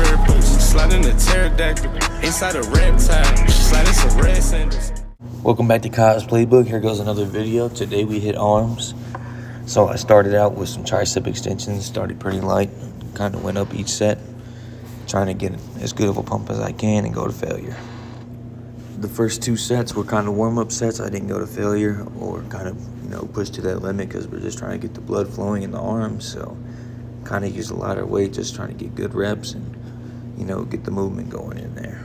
fur boots, sliding the pterodactyl inside a reptile, sliding some red sandals. Welcome back to Kyle's Playbook. Here goes another video. Today we hit arms. So I started out with some tricep extensions, started pretty light, kind of went up each set, trying to get as good of a pump as I can and go to failure. The first two sets were kind of warm-up sets. I didn't go to failure or kind of, push to that limit because we're just trying to get the blood flowing in the arms. So kind of used a lighter weight, just trying to get good reps and, get the movement going in there.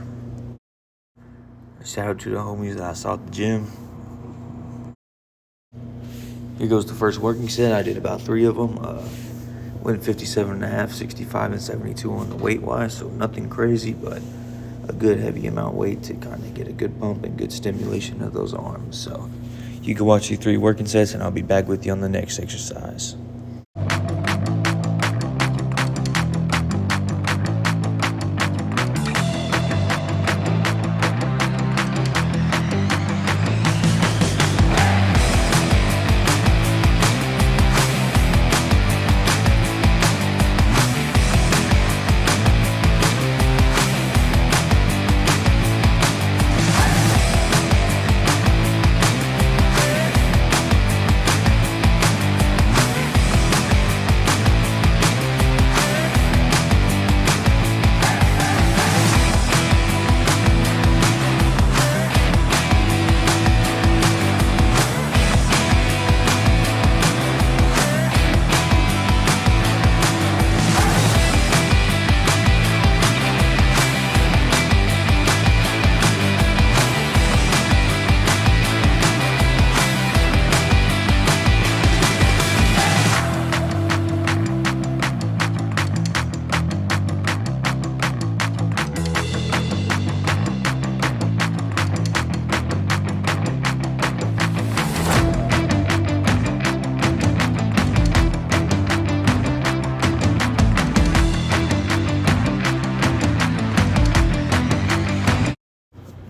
Shout out to the homies that I saw at the gym. Here goes the first working set. I did about 3 of them. Went 57.5, 65, and 72 on the weight-wise, so nothing crazy, but a good heavy amount of weight to kind of get a good pump and good stimulation of those arms. So you can watch these 3 working sets, and I'll be back with you on the next exercise.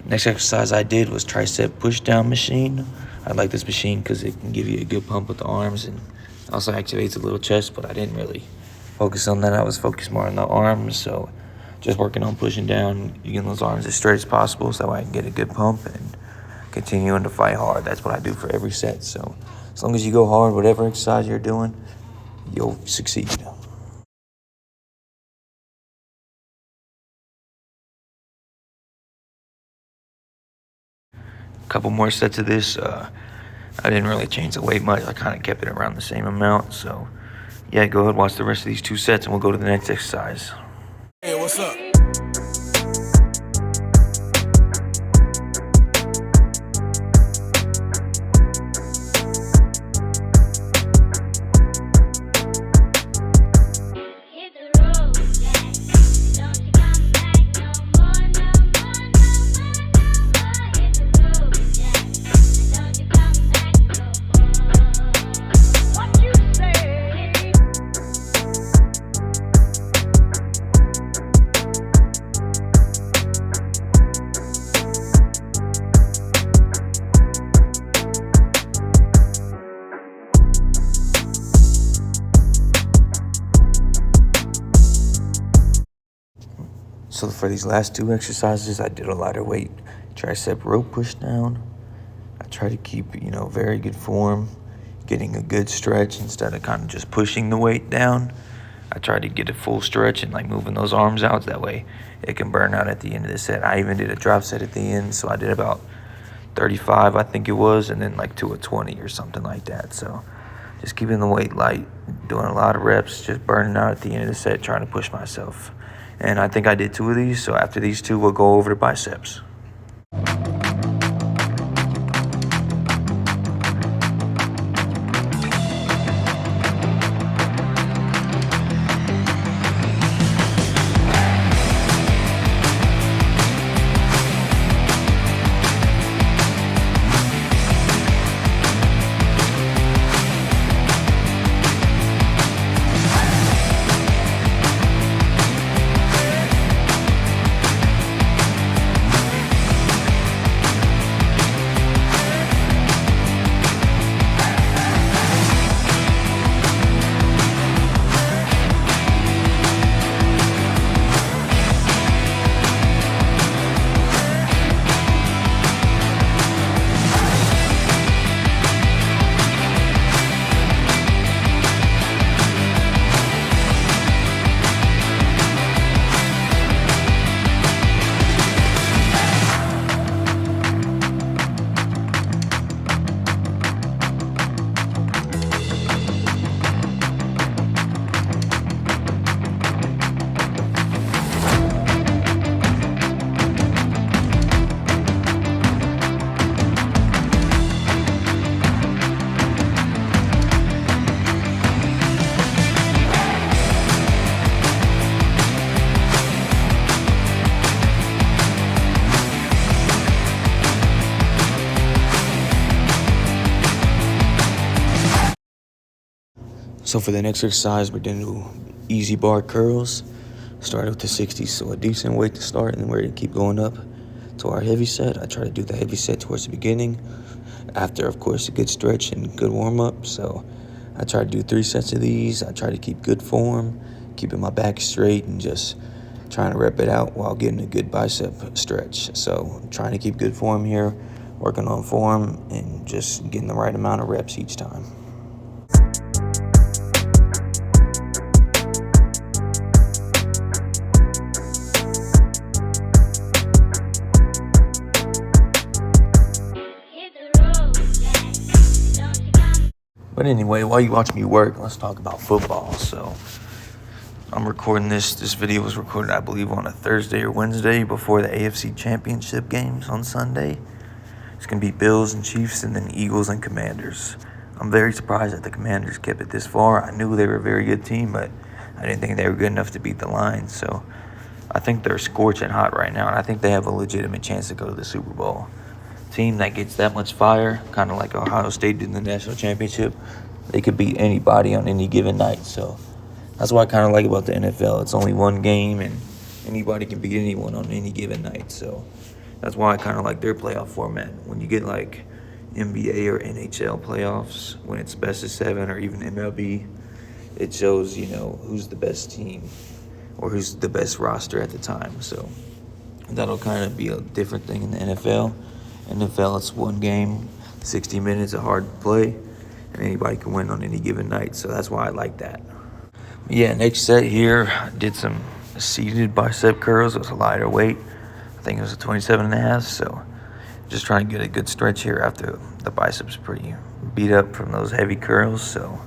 Next exercise I did was Tricep Pushdown machine. I like this machine because it can give you a good pump with the arms and also activates a little chest, but I didn't really focus on that. I was focused more on the arms, so just working on pushing down, getting those arms as straight as possible so I can get a good pump and continuing to fight hard. That's what I do for every set. So as long as you go hard, whatever exercise you're doing, you'll succeed. Couple more sets of this. I didn't really change the weight much. I kind of kept it around the same amount. So yeah, go ahead, watch the rest of these 2 sets and we'll go to the next exercise. Hey, what's up? So for these last 2 exercises, I did a lighter weight tricep rope push down. I try to keep, very good form, getting a good stretch instead of kind of just pushing the weight down. I try to get a full stretch and moving those arms out. That way it can burn out at the end of the set. I even did a drop set at the end. So I did about 35, I think it was, and then to a 20 or something like that. So just keeping the weight light, doing a lot of reps, just burning out at the end of the set, trying to push myself. And I think I did 2 of these, so after these 2, we'll go over to biceps. So for the next exercise, we're going to do easy bar curls. Start with the 60s, so a decent weight to start, and then we're going to keep going up to our heavy set. I try to do the heavy set towards the beginning. After, of course, a good stretch and good warm-up. So I try to do 3 sets of these. I try to keep good form, keeping my back straight, and just trying to rep it out while getting a good bicep stretch. So I'm trying to keep good form here, working on form, and just getting the right amount of reps each time. But anyway, while you watch me work, let's talk about football. So I'm recording this. This video was recorded, I believe, on a Thursday or Wednesday before the AFC Championship games on Sunday. It's going to be Bills and Chiefs and then Eagles and Commanders. I'm very surprised that the Commanders kept it this far. I knew they were a very good team, but I didn't think they were good enough to beat the Lions. So I think they're scorching hot right now, and I think they have a legitimate chance to go to the Super Bowl. Team that gets that much fire, kind of like Ohio State did in the national championship, they could beat anybody on any given night. So that's what I kind of like about the NFL. It's only one game, and anybody can beat anyone on any given night. So that's why I kind of like their playoff format. When you get like NBA or NHL playoffs, when it's best of 7 or even MLB, it shows, who's the best team or who's the best roster at the time. So that'll kind of be a different thing in the NFL. NFL, it's one game, 60 minutes of hard play, and anybody can win on any given night. So that's why I like that. Yeah, next set here, I did some seated bicep curls. It was a lighter weight. I think it was a 27.5. So just trying to get a good stretch here after the biceps pretty beat up from those heavy curls. So,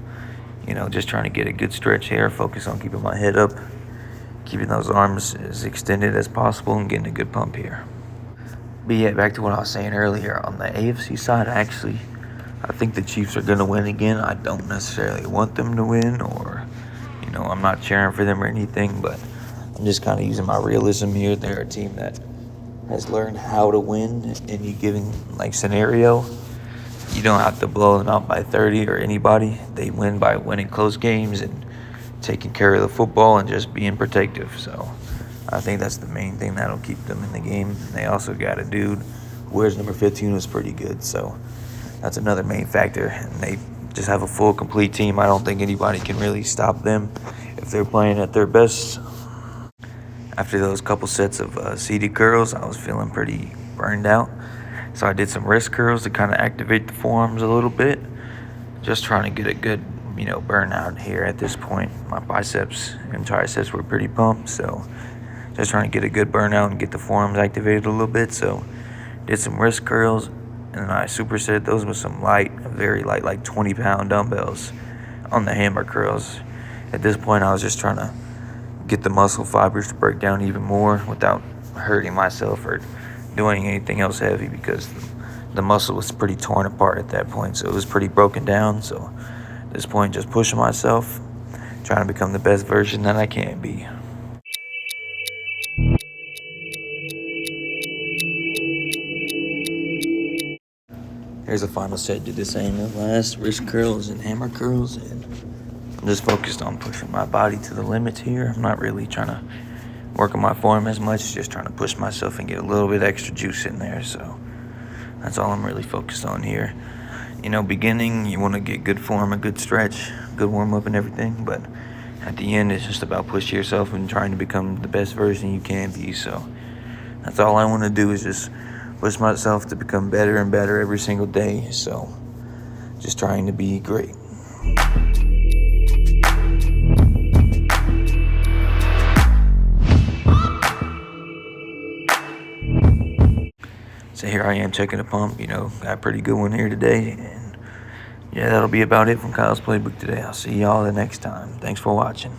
just trying to get a good stretch here, focus on keeping my head up, keeping those arms as extended as possible, and getting a good pump here. But yeah, back to what I was saying earlier. On the AFC side, I think the Chiefs are going to win again. I don't necessarily want them to win, or, I'm not cheering for them or anything, but I'm just kind of using my realism here. They're a team that has learned how to win in any given, scenario. You don't have to blow them out by 30 or anybody. They win by winning close games and taking care of the football and just being protective. So I think that's the main thing that'll keep them in the game. They also got a dude who wears number 15 who's pretty good. So that's another main factor. And they just have a full, complete team. I don't think anybody can really stop them if they're playing at their best. After those couple sets of seated curls, I was feeling pretty burned out. So I did some wrist curls to kind of activate the forearms a little bit. Just trying to get a good, burnout here at this point. My biceps and triceps were pretty pumped, so just trying to get a good burnout and get the forearms activated a little bit. So did some wrist curls, and then I superset those with some very light, like 20-pound dumbbells on the hammer curls. At this point, I was just trying to get the muscle fibers to break down even more without hurting myself or doing anything else heavy, because the muscle was pretty torn apart at that point. So it was pretty broken down. So at this point, just pushing myself, trying to become the best version that I can be. Here's the final set. Did the same as last, wrist curls and hammer curls, and I'm just focused on pushing my body to the limits here. I'm not really trying to work on my form as much, just trying to push myself and get a little bit extra juice in there. So that's all I'm really focused on here. Beginning, you want to get good form, a good stretch, good warm-up and everything, but at the end, it's just about pushing yourself and trying to become the best version you can be. So that's all I want to do, is just push myself to become better and better every single day. So just trying to be great. So here I am checking the pump, got a pretty good one here today. And yeah, that'll be about it from Kyle's Playbook today. I'll see y'all the next time. Thanks for watching.